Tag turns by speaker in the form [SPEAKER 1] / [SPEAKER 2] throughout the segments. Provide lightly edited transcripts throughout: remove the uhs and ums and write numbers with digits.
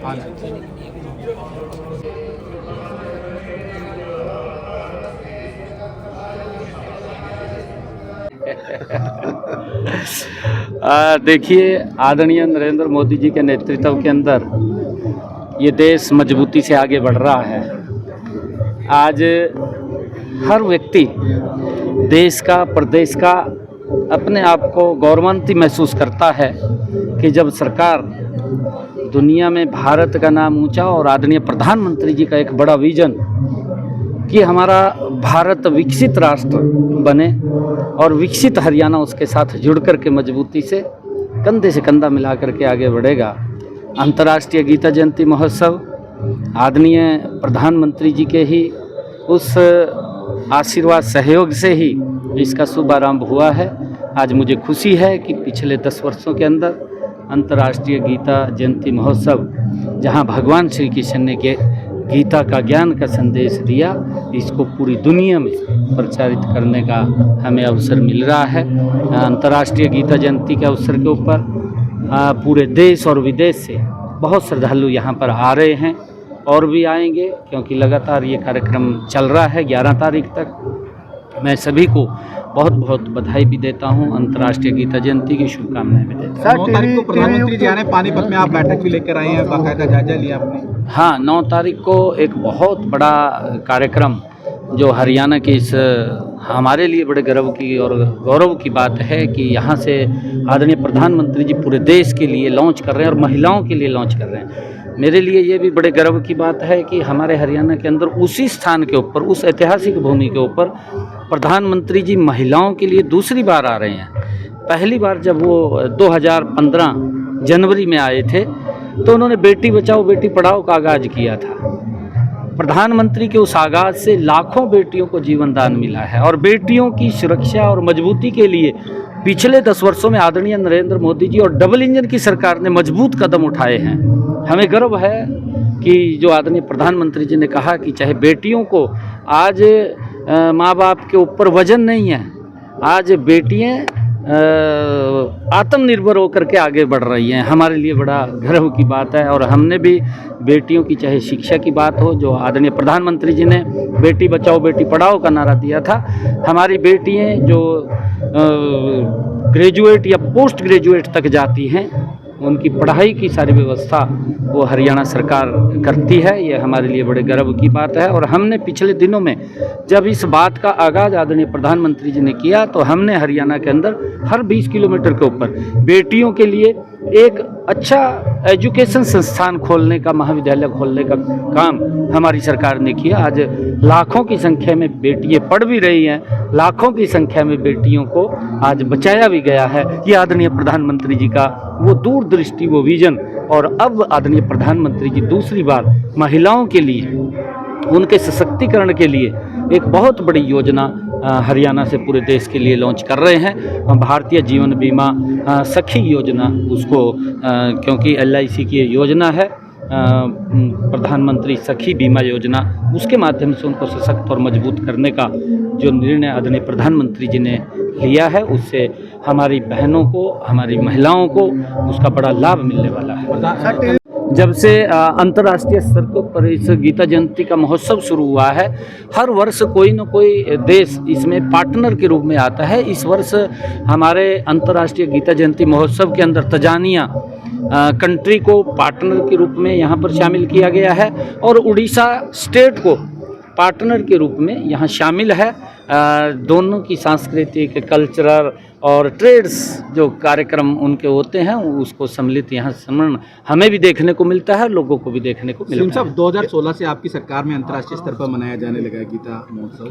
[SPEAKER 1] हाँ जी।
[SPEAKER 2] देखिए, आदरणीय नरेंद्र मोदी जी के नेतृत्व के अंदर ये देश मजबूती से आगे बढ़ रहा है। आज हर व्यक्ति देश का, प्रदेश का अपने आप को गौरवान्वित महसूस करता है कि जब सरकार दुनिया में भारत का नाम ऊंचा और आदरणीय प्रधानमंत्री जी का एक बड़ा विजन कि हमारा भारत विकसित राष्ट्र बने और विकसित हरियाणा उसके साथ जुड़ कर के मजबूती से कंधे से कंधा मिला करके आगे बढ़ेगा। अंतर्राष्ट्रीय गीता जयंती महोत्सव आदरणीय प्रधानमंत्री जी के ही उस आशीर्वाद सहयोग से ही इसका शुभारंभ हुआ है। आज मुझे खुशी है कि पिछले 10 वर्षों के अंदर अंतर्राष्ट्रीय गीता जयंती महोत्सव जहां भगवान श्री कृष्ण ने गीता का ज्ञान का संदेश दिया, इसको पूरी दुनिया में प्रचारित करने का हमें अवसर मिल रहा है। अंतर्राष्ट्रीय गीता जयंती के अवसर के ऊपर पूरे देश और विदेश से बहुत श्रद्धालु यहाँ पर आ रहे हैं और भी आएंगे, क्योंकि लगातार ये कार्यक्रम चल रहा है 11 तारीख तक। मैं सभी को बहुत बहुत बधाई भी देता हूं, अंतर्राष्ट्रीय गीता जयंती की शुभकामनाएं भी देता हूं।
[SPEAKER 1] 9 तारीख को प्रधानमंत्री जी आ रहे हैं, पानीपत में आप बैठक भी लेकर आए हैं, बाकायदा जायजा लिया आपने?
[SPEAKER 2] हाँ, 9 तारीख को एक बहुत बड़ा कार्यक्रम जो हरियाणा के इस हमारे लिए बड़े गर्व की और गौरव की बात है कि यहाँ से आदरणीय प्रधानमंत्री जी पूरे देश के लिए लॉन्च कर रहे हैं और महिलाओं के लिए लॉन्च कर रहे हैं। मेरे लिए ये भी बड़े गर्व की बात है कि हमारे हरियाणा के अंदर उसी स्थान के ऊपर, उस ऐतिहासिक भूमि के ऊपर प्रधानमंत्री जी महिलाओं के लिए दूसरी बार आ रहे हैं। पहली बार जब वो 2015 जनवरी में आए थे तो उन्होंने बेटी बचाओ बेटी पढ़ाओ का आगाज़ किया था। प्रधानमंत्री के उस आगाज़ से लाखों बेटियों को जीवन दान मिला है और बेटियों की सुरक्षा और मजबूती के लिए पिछले 10 वर्षों में आदरणीय नरेंद्र मोदी जी और डबल इंजन की सरकार ने मजबूत कदम उठाए हैं। हमें गर्व है कि जो आदरणीय प्रधानमंत्री जी ने कहा कि चाहे बेटियों को आज माँ बाप के ऊपर वजन नहीं है, आज बेटियाँ आत्मनिर्भर होकर के आगे बढ़ रही हैं, हमारे लिए बड़ा गर्व की बात है। और हमने भी बेटियों की चाहे शिक्षा की बात हो, जो आदरणीय प्रधानमंत्री जी ने बेटी बचाओ बेटी पढ़ाओ का नारा दिया था, हमारी बेटियाँ जो ग्रेजुएट या पोस्ट ग्रेजुएट तक जाती हैं उनकी पढ़ाई की सारी व्यवस्था वो हरियाणा सरकार करती है। ये हमारे लिए बड़े गर्व की बात है। और हमने पिछले दिनों में जब इस बात का आगाज़ आदरणीय प्रधानमंत्री जी ने किया तो हमने हरियाणा के अंदर हर 20 किलोमीटर के ऊपर बेटियों के लिए एक अच्छा एजुकेशन संस्थान खोलने का, महाविद्यालय खोलने का काम हमारी सरकार ने किया। आज लाखों की संख्या में बेटियाँ पढ़ भी रही हैं, लाखों की संख्या में बेटियों को आज बचाया भी गया है। ये आदरणीय प्रधानमंत्री जी का वो दूरदृष्टि, वो विजन। और अब आदरणीय प्रधानमंत्री जी दूसरी बार महिलाओं के लिए, उनके सशक्तिकरण के लिए एक बहुत बड़ी योजना हरियाणा से पूरे देश के लिए लॉन्च कर रहे हैं। भारतीय जीवन बीमा सखी योजना, उसको क्योंकि LIC की योजना है, प्रधानमंत्री सखी बीमा योजना, उसके माध्यम से उनको सशक्त और मजबूत करने का जो निर्णय आदरणीय प्रधानमंत्री जी ने लिया है, उससे हमारी बहनों को, हमारी महिलाओं को उसका बड़ा लाभ मिलने वाला है। जब से अंतर्राष्ट्रीय स्तर के ऊपर इस गीता जयंती का महोत्सव शुरू हुआ है, हर वर्ष कोई न कोई देश इसमें पार्टनर के रूप में आता है। इस वर्ष हमारे अंतर्राष्ट्रीय गीता जयंती महोत्सव के अंदर तंजानिया कंट्री को पार्टनर के रूप में यहाँ पर शामिल किया गया है और उड़ीसा स्टेट को पार्टनर के रूप में यहाँ शामिल है। दोनों की सांस्कृतिक, कल्चरल और ट्रेड्स जो कार्यक्रम उनके होते हैं उसको सम्मिलित यहाँ सम्मेलन हमें भी देखने को मिलता है, लोगों को भी देखने को मिलता है।
[SPEAKER 1] 2016 से आपकी सरकार में अंतर्राष्ट्रीय स्तर पर मनाया जाने लगा है गीता महोत्सव।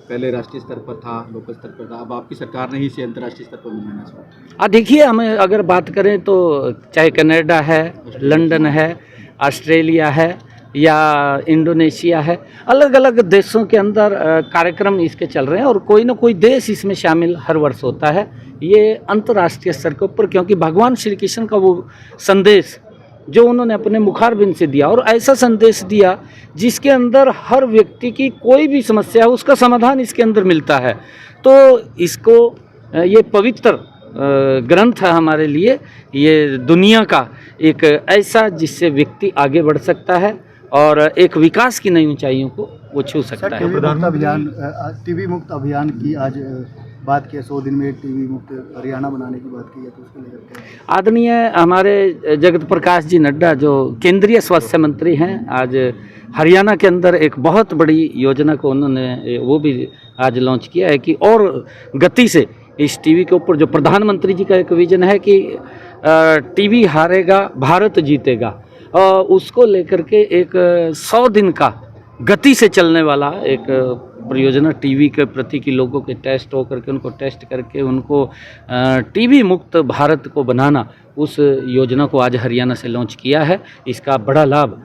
[SPEAKER 1] पहले राष्ट्रीय स्तर पर था, लोकल स्तर पर था, अब आपकी सरकार ने ही इसे अंतर्राष्ट्रीय स्तर पर मनाना चाहिए।
[SPEAKER 2] देखिए, हमें अगर बात करें तो चाहे कनाडा है, लंदन है, ऑस्ट्रेलिया है या इंडोनेशिया है, अलग अलग देशों के अंदर कार्यक्रम इसके चल रहे हैं और कोई ना कोई देश इसमें शामिल हर वर्ष होता है। ये अंतर्राष्ट्रीय स्तर के ऊपर, क्योंकि भगवान श्री कृष्ण का वो संदेश जो उन्होंने अपने मुखारबिंद से दिया और ऐसा संदेश दिया जिसके अंदर हर व्यक्ति की कोई भी समस्या है उसका समाधान इसके अंदर मिलता है। तो इसको ये पवित्र ग्रंथ है हमारे लिए ये दुनिया का एक ऐसा जिससे व्यक्ति आगे बढ़ सकता है और एक विकास की नई ऊंचाइयों को वो छू सकता है।
[SPEAKER 3] टीवी मुक्त अभियान की आज बात किया, 100 दिन में टीवी मुक्त हरियाणा बनाने की बात की है, तो उसको लेकर क्या?
[SPEAKER 2] आदरणीय हमारे जगत प्रकाश जी नड्डा जो केंद्रीय स्वास्थ्य मंत्री हैं, आज हरियाणा के अंदर एक बहुत बड़ी योजना को उन्होंने वो भी आज लॉन्च किया है कि और गति से इस टीवी के ऊपर जो प्रधानमंत्री जी का एक विजन है कि टीवी हारेगा भारत जीतेगा, उसको लेकर के एक 100 दिन का गति से चलने वाला एक परियोजना टीवी के प्रति की लोगों के टेस्ट हो करके उनको टेस्ट करके उनको टीवी मुक्त भारत को बनाना, उस योजना को आज हरियाणा से लॉन्च किया है। इसका बड़ा लाभ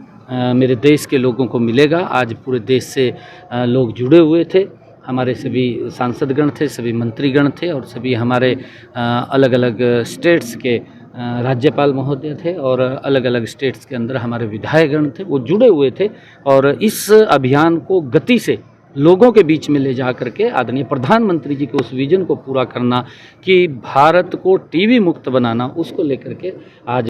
[SPEAKER 2] मेरे देश के लोगों को मिलेगा। आज पूरे देश से लोग जुड़े हुए थे, हमारे सभी सांसदगण थे, सभी मंत्रीगण थे और सभी हमारे अलग अलग स्टेट्स के राज्यपाल महोदय थे और अलग अलग स्टेट्स के अंदर हमारे विधायकगण थे, वो जुड़े हुए थे और इस अभियान को गति से लोगों के बीच में ले जा करके आदरणीय प्रधानमंत्री जी के उस विजन को पूरा करना कि भारत को टीवी मुक्त बनाना, उसको लेकर के आज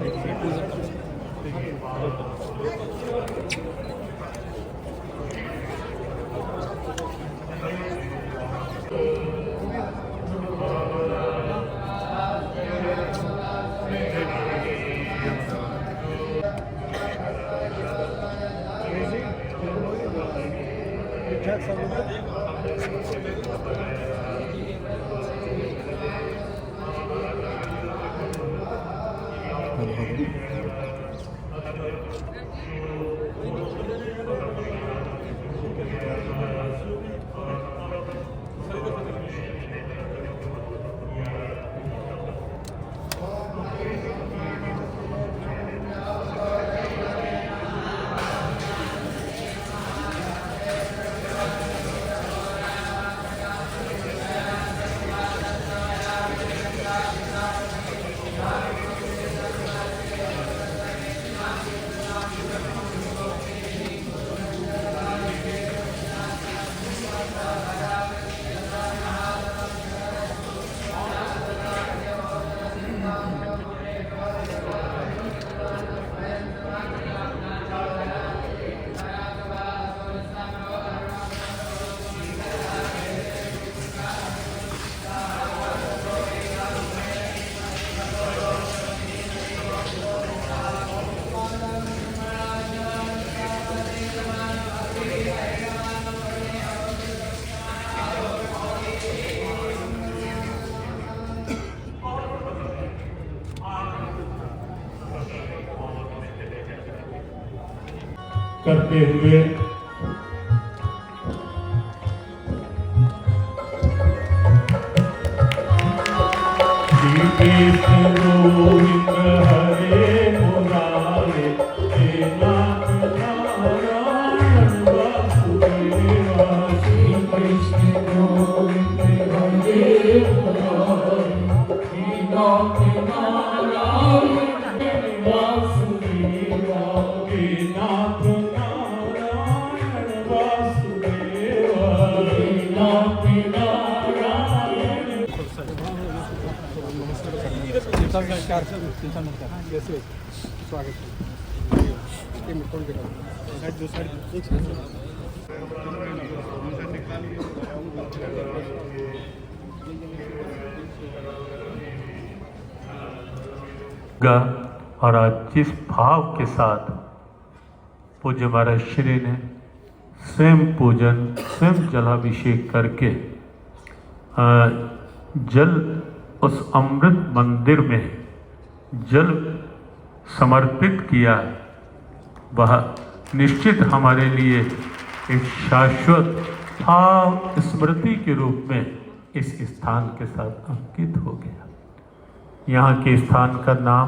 [SPEAKER 4] करते हुए गोविंद हरे मुरारे हे नाथ नारायण वासुदेवा। श्री कृष्ण गोविंद हरे मुरारे हे नाथ नारायण वासुदेवा। हे नाथ और आज जिस भाव के साथ पूज्य महाराज श्री ने स्वयं पूजन, स्वयं जलाभिषेक करके जल उस अमृत मंदिर में जल समर्पित किया, वह निश्चित हमारे लिए एक शाश्वत भाव स्मृति के रूप में इस स्थान के साथ अंकित हो गया। यहाँ के स्थान का नाम